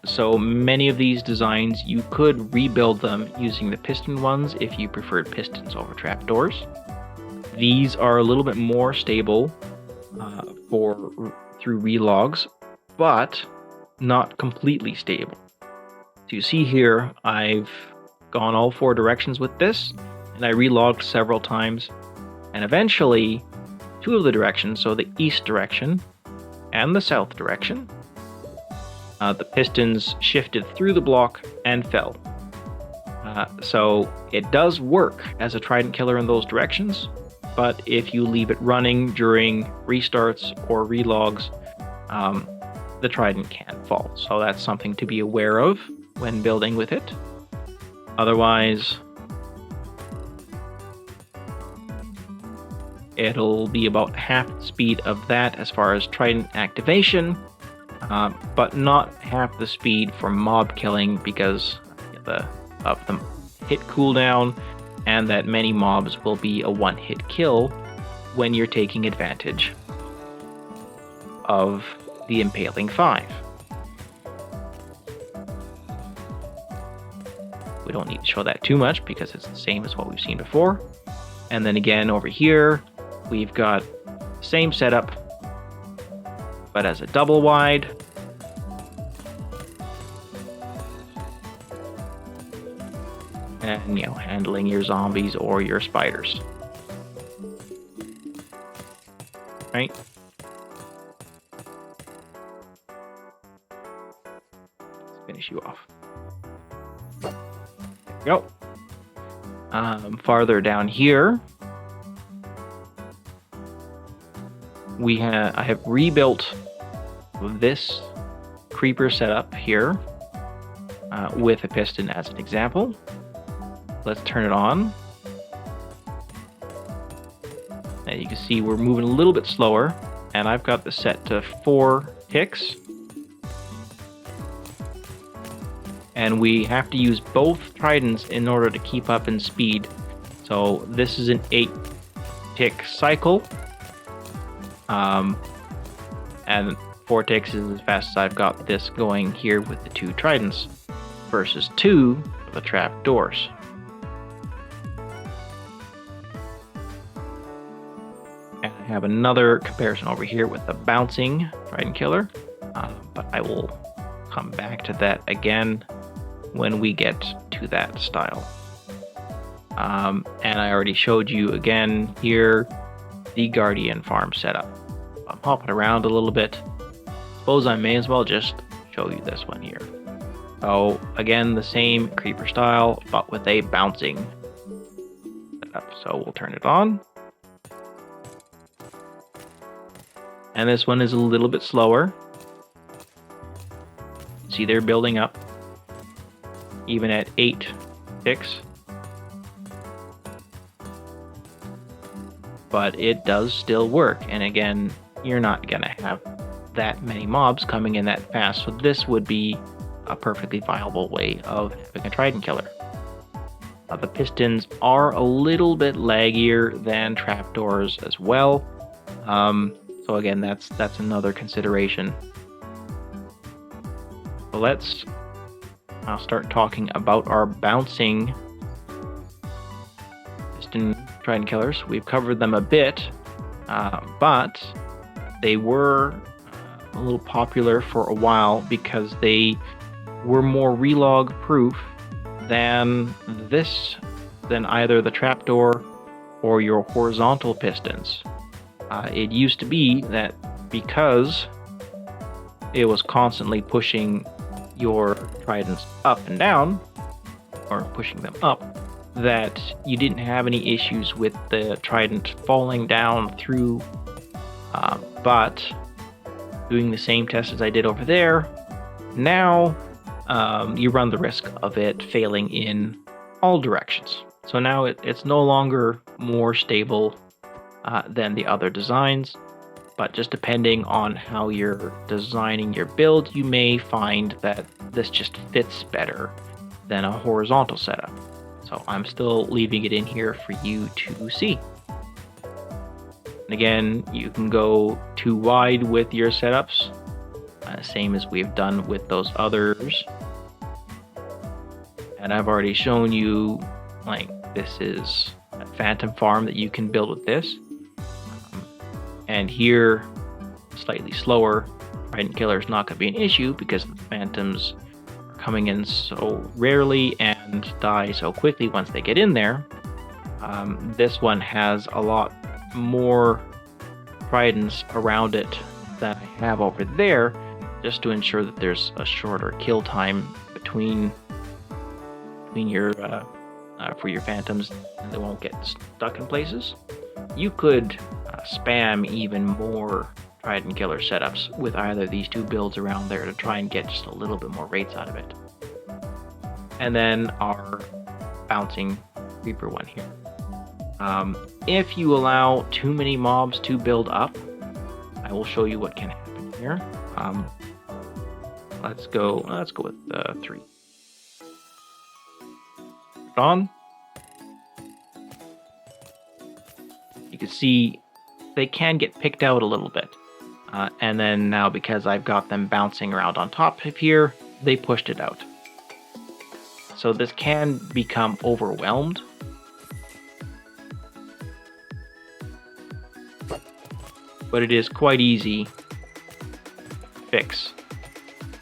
So many of these designs, you could rebuild them using the piston ones if you preferred pistons over trapdoors. These are a little bit more stable through relogs, but not completely stable. So you see here, I've gone all 4 directions with this, and I relogged several times, and eventually 2 of the directions, so the east direction and the south direction, the pistons shifted through the block and fell. So it does work as a trident killer in those directions, but if you leave it running during restarts or relogs, the trident can fall. So that's something to be aware of when building with it. Otherwise, it'll be about half the speed of that as far as trident activation, but not half the speed for mob killing because of the hit cooldown, and that many mobs will be a one-hit kill when you're taking advantage of the Impaling 5. We don't need to show that too much because it's the same as what we've seen before. And then again over here, we've got the same setup, but as a double wide. And, handling your zombies or your spiders. Right? Let's finish you off. There we go. Farther down here, I have rebuilt this creeper setup here with a piston as an example. Let's turn it on. And you can see we're moving a little bit slower, and I've got this set to 4 ticks. And we have to use both tridents in order to keep up in speed. So this is an 8-tick cycle. And 4 ticks is as fast as I've got this going here with the 2 tridents versus 2 of the trapdoors. And I have another comparison over here with the bouncing trident killer, but I will come back to that again when we get to that style. And I already showed you again here the Guardian farm setup. I'm hopping around a little bit. Suppose I may as well just show you this one here. So again, the same creeper style, but with a bouncing setup. So we'll turn it on. And this one is a little bit slower. See, they're building up even at 8 ticks. But it does still work. And again, you're not gonna have that many mobs coming in that fast. So this would be a perfectly viable way of having a trident killer. The pistons are a little bit laggier than trapdoors as well. So again, that's another consideration. So I'll start talking about our bouncing piston trident killers. We've covered them a bit, but they were a little popular for a while because they were more relog proof than either the trapdoor or your horizontal pistons. It used to be that because it was constantly pushing your tridents up and down, or pushing them up, that you didn't have any issues with the trident falling down through. But doing the same test as I did over there, now you run the risk of it failing in all directions. So now it's no longer more stable than the other designs, but just depending on how you're designing your build, you may find that this just fits better than a horizontal setup. So I'm still leaving it in here for you to see. And again, you can go too wide with your setups, same as we've done with those others. And I've already shown you, like, this is a phantom farm that you can build with this. And here, slightly slower, Trident Killer is not going to be an issue because the phantoms are coming in so rarely and die so quickly once they get in there. This one has a lot more tridents around it that I have over there, just to ensure that there's a shorter kill time between your for your phantoms, and they won't get stuck in places. You could spam even more Trident Killer setups with either of these two builds around there to try and get just a little bit more rates out of it. And then our bouncing creeper one here. If you allow too many mobs to build up, I will show you what can happen here. Let's go with 3. On. You can see they can get picked out a little bit. And then now, because I've got them bouncing around on top of here, they pushed it out. So this can become overwhelmed. But it is quite easy to fix.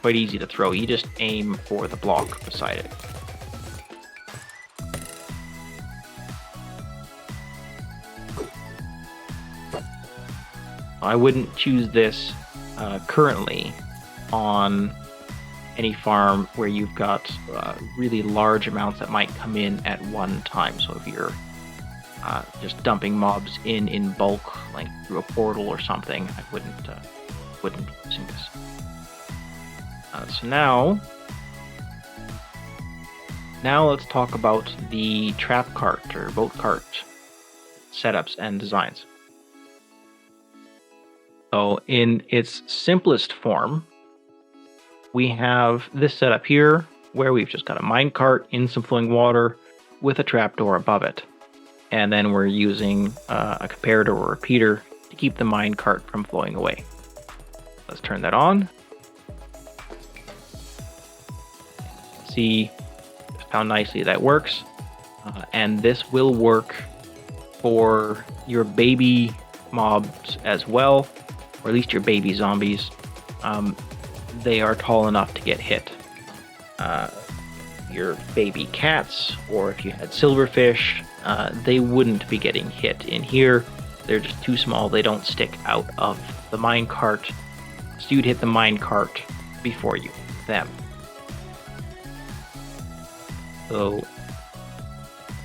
Quite easy to throw. You just aim for the block beside it. I wouldn't choose this currently on any farm where you've got really large amounts that might come in at one time. So if you're just dumping mobs in bulk, like through a portal or something, I wouldn't be using this. So now let's talk about the Trapcart or boatcart setups and designs. So in its simplest form, we have this setup here where we've just got a minecart in some flowing water with a trapdoor above it. And then we're using a comparator or repeater to keep the minecart from flowing away. Let's turn that on. See just how nicely that works. And this will work for your baby mobs as well, or at least your baby zombies. They are tall enough to get hit. Your baby cats, or if you had silverfish, they wouldn't be getting hit in here. They're just too small. They don't stick out of the minecart. So you'd hit the minecart before you hit them. So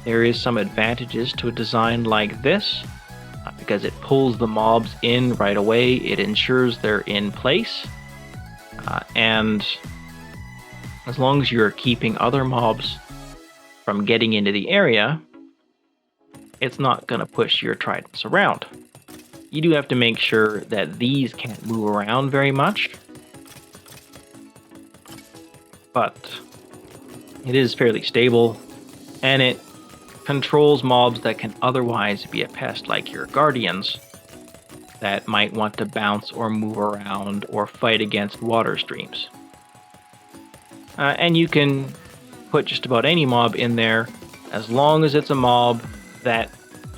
there is some advantages to a design like this, because it pulls the mobs in right away. It ensures they're in place. And as long as you're keeping other mobs from getting into the area, it's not going to push your tridents around. You do have to make sure that these can't move around very much, but it is fairly stable, and it controls mobs that can otherwise be a pest, like your guardians that might want to bounce or move around or fight against water streams. And you can put just about any mob in there as long as it's a mob that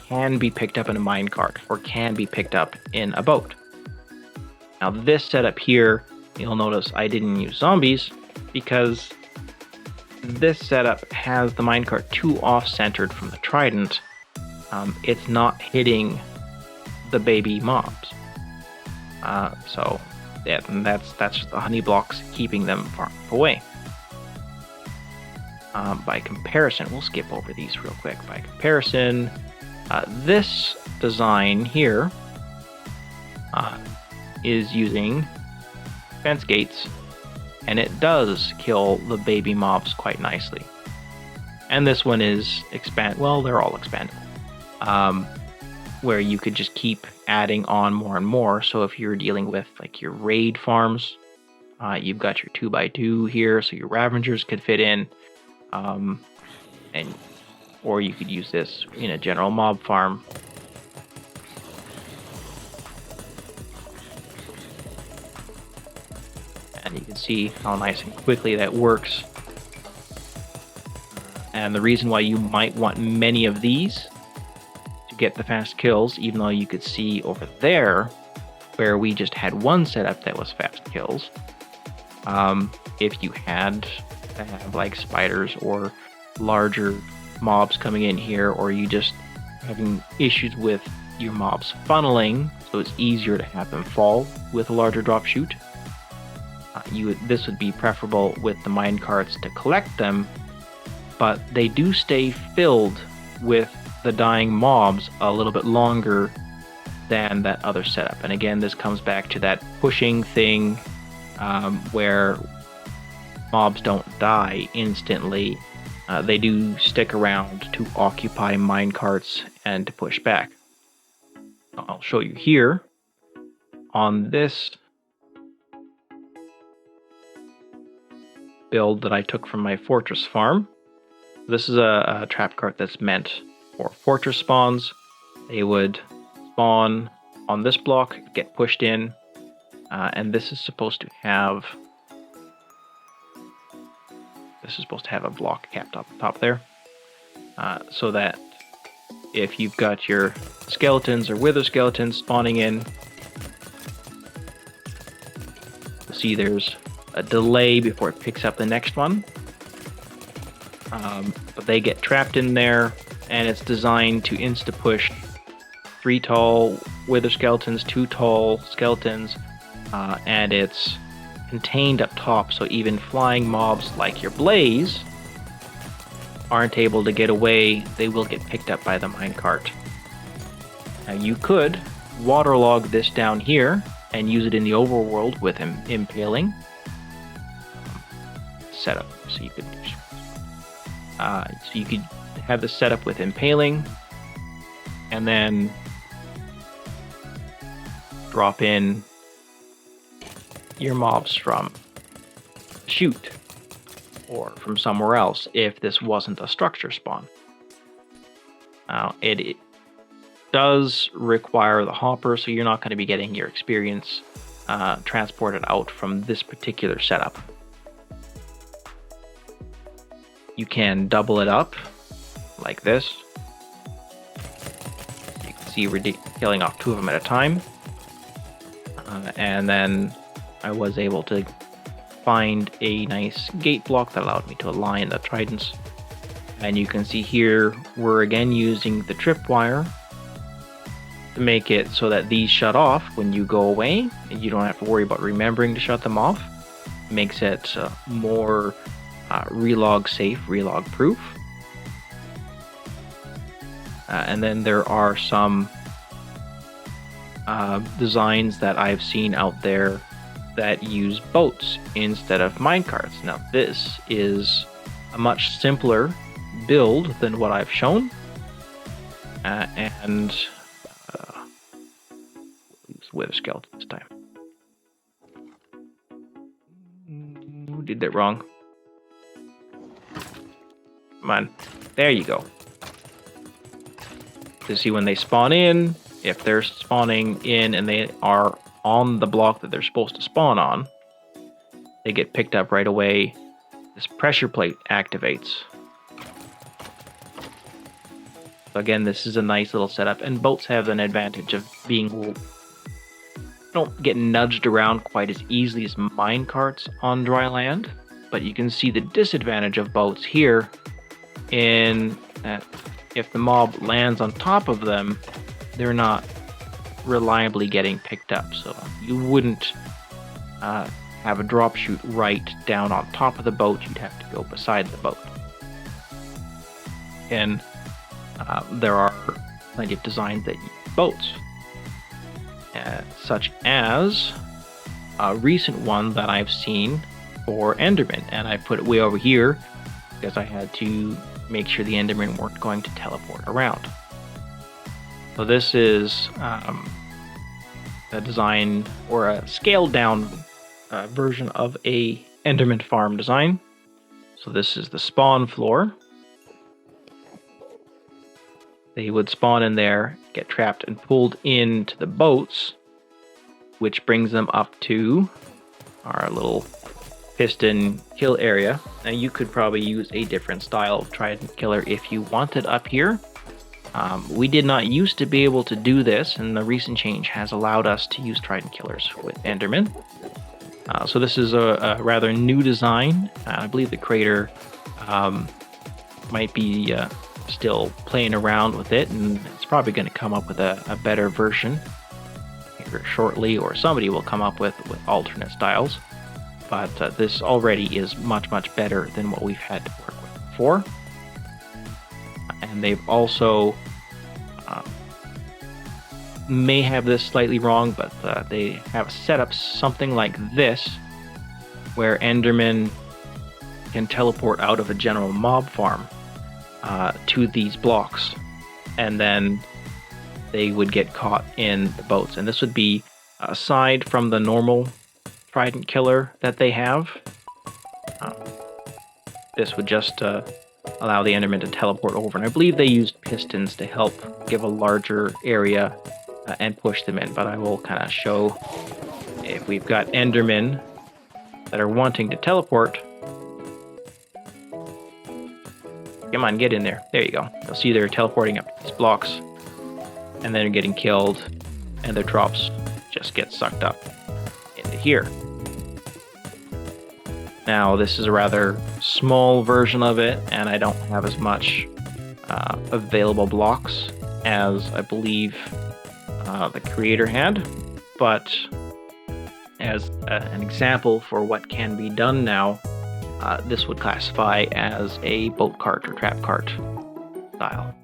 can be picked up in a minecart or can be picked up in a boat. Now this setup here, you'll notice I didn't use zombies because this setup has the minecart too off-centered from the trident. It's not hitting the baby mobs. So Yeah, and that's the honey blocks keeping them far away. By comparison, we'll skip over these real quick. By comparison, this design here is using fence gates, and it does kill the baby mobs quite nicely. And this one is well, they're all expandable, where you could just keep adding on more and more. So if you're dealing with like your raid farms, you've got your 2x2 here, so your Ravengers could fit in, or you could use this in a general mob farm. And you can see how nice and quickly that works. And the reason why you might want many of these to get the fast kills, even though you could see over there where we just had one setup that was fast kills, if you had to have like spiders or larger mobs coming in here, or you just having issues with your mobs funneling, so it's easier to have them fall with a larger drop chute, this would be preferable with the mine carts to collect them, but they do stay filled with the dying mobs a little bit longer than that other setup. And again, this comes back to that pushing thing, where mobs don't die instantly. They do stick around to occupy mine carts and to push back. I'll show you here on this build that I took from my fortress farm. This is a trap cart that's meant for fortress spawns. They would spawn on this block, get pushed in, and this is supposed to have a block capped up top there, so that if you've got your skeletons or wither skeletons spawning in, you'll see there's a delay before it picks up the next one. But they get trapped in there, and it's designed to insta-push 3 tall wither skeletons, 2 tall skeletons, and it's contained up top, so even flying mobs like your blaze aren't able to get away. They will get picked up by the minecart. Now you could waterlog this down here and use it in the overworld with impaling setup. So you could have the setup with impaling, and then drop in your mobs from chute or from somewhere else if this wasn't a structure spawn. Now it does require the hopper, so you're not going to be getting your experience transported out from this particular setup. You can double it up like this. You can see we're killing off 2 of them at a time. And then I was able to find a nice gate block that allowed me to align the tridents. And you can see here we're again using the tripwire to make it so that these shut off when you go away, and you don't have to worry about remembering to shut them off. It makes it more relog safe, relog proof. And then there are some designs that I've seen out there that use boats instead of minecarts. Now this is a much simpler build than what I've shown, and use wither skeleton this time. Who did that wrong? Come on, there you go. To see when they spawn in, if they're spawning in and they are on the block that they're supposed to spawn on, they get picked up right away. This pressure plate activates. So again, this is a nice little setup, and boats have an advantage of being don't get nudged around quite as easily as mine carts on dry land, but you can see the disadvantage of boats here in that if the mob lands on top of them, they're not reliably getting picked up. So you wouldn't have a drop chute right down on top of the boat. You'd have to go beside the boat. And there are plenty of designs that use boats, such as a recent one that I've seen for Endermen, and I put it way over here because I had to make sure the Endermen weren't going to teleport around. So this is a design or a scaled down version of a Enderman farm design. So this is the spawn floor. They would spawn in there, get trapped and pulled into the boats, which brings them up to our little piston kill area. Now you could probably use a different style of trident killer if you wanted up here. We did not used to be able to do this, and the recent change has allowed us to use trident killers with Endermen. So this is a rather new design. I believe the creator might be still playing around with it, and it's probably going to come up with a better version here shortly, or somebody will come up with alternate styles. But this already is much better than what we've had to work with before. And they've also may have this slightly wrong, but they have set up something like this, where Endermen can teleport out of a general mob farm to these blocks, and then they would get caught in the boats. And this would be aside from the normal trident killer that they have. This would just allow the Enderman to teleport over, and I believe they used pistons to help give a larger area and push them in. But I will kind of show if we've got Endermen that are wanting to teleport. Come on, get in there. There you go. You'll see they're teleporting up to these blocks, and then they're getting killed, and their drops just get sucked up into here. Now, this is a rather small version of it, and I don't have as much available blocks as I believe the creator had. But as an example for what can be done now, this would classify as a boatcart or trapcart style.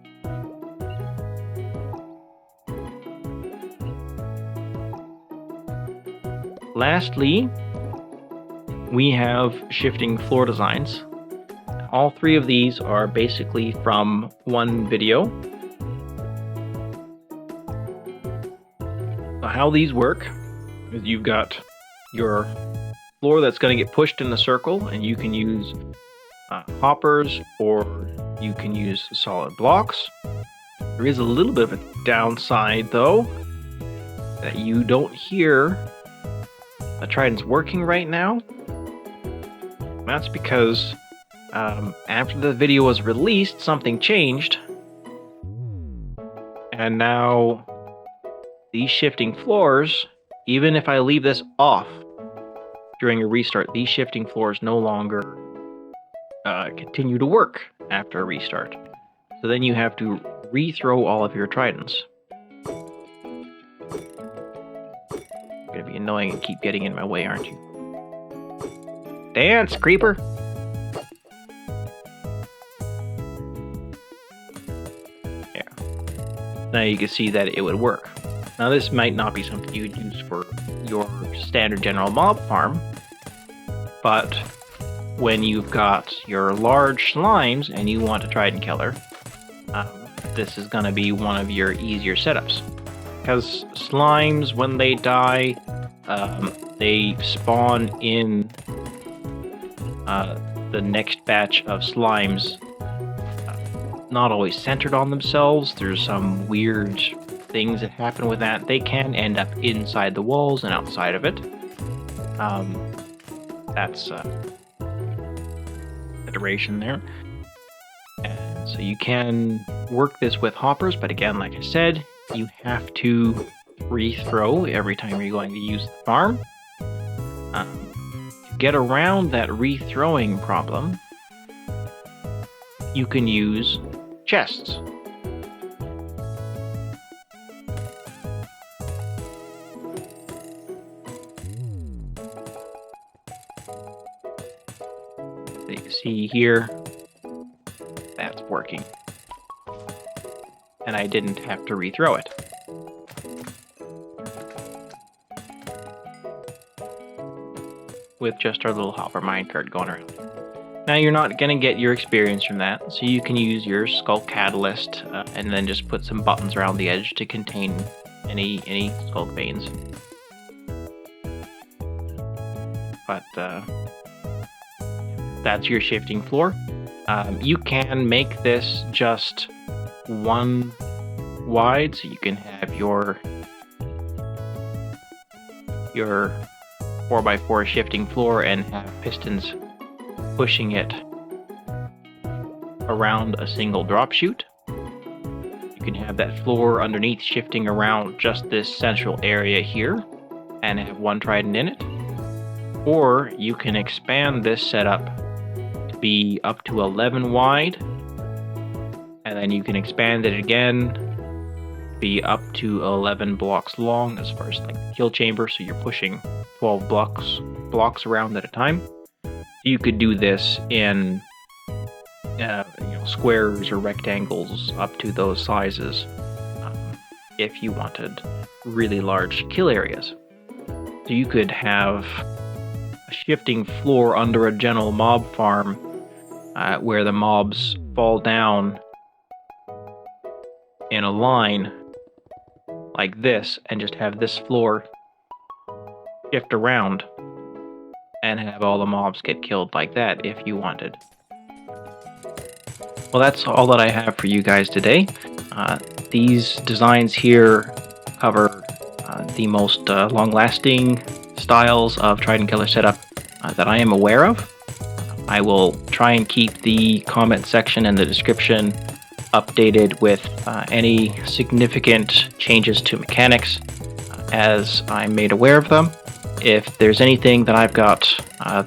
Lastly, we have shifting floor designs. All three of these are basically from one video. So how these work is you've got your floor that's going to get pushed in a circle, and you can use hoppers or you can use solid blocks. There is a little bit of a downside though, that you don't hear the tridents working right now. That's because after the video was released, something changed, and now these shifting floors, even if I leave this off during a restart, these shifting floors no longer continue to work after a restart. So then you have to rethrow all of your tridents. You're gonna be annoying and keep getting in my way, aren't you? Dance, creeper! Yeah. Now you can see that it would work. Now this might not be something you would use for your standard general mob farm, but when you've got your large slimes and you want a trident killer, this is going to be one of your easier setups. Because slimes, when they die, they spawn in the next batch of slimes, not always centered on themselves. There's some weird things that happen with that. They can end up inside the walls and outside of it. That's the duration there. And so you can work this with hoppers, but again, like I said, you have to rethrow every time you're going to use the farm. To get around that rethrowing problem, you can use chests. So you can see here, that's working. And I didn't have to rethrow it. With just our little hopper minecart going around. Now you're not going to get your experience from that, so you can use your skull catalyst and then just put some buttons around the edge to contain any skull veins. But that's your shifting floor. You can make this just one wide, so you can have your 4x4 shifting floor and have pistons pushing it around a single drop chute. You can have that floor underneath shifting around just this central area here and have one trident in it. Or you can expand this setup to be up to 11 wide, and then you can expand it again, be up to 11 blocks long as far as like the kill chamber, so you're pushing 12 blocks around at a time. You could do this in squares or rectangles up to those sizes if you wanted really large kill areas. So you could have a shifting floor under a general mob farm where the mobs fall down in a line like this, and just have this floor shift around and have all the mobs get killed like that if you wanted. Well, that's all that I have for you guys today. These designs here cover the most long-lasting styles of Trident Killer setup that I am aware of. I will try and keep the comment section and the description updated with any significant changes to mechanics as I'm made aware of them. If there's anything that I've got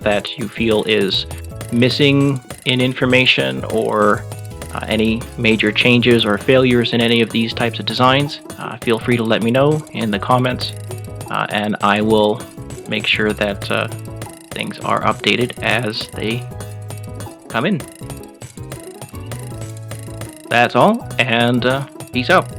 that you feel is missing in information, or any major changes or failures in any of these types of designs, feel free to let me know in the comments, and I will make sure that things are updated as they come in. That's all, and peace out.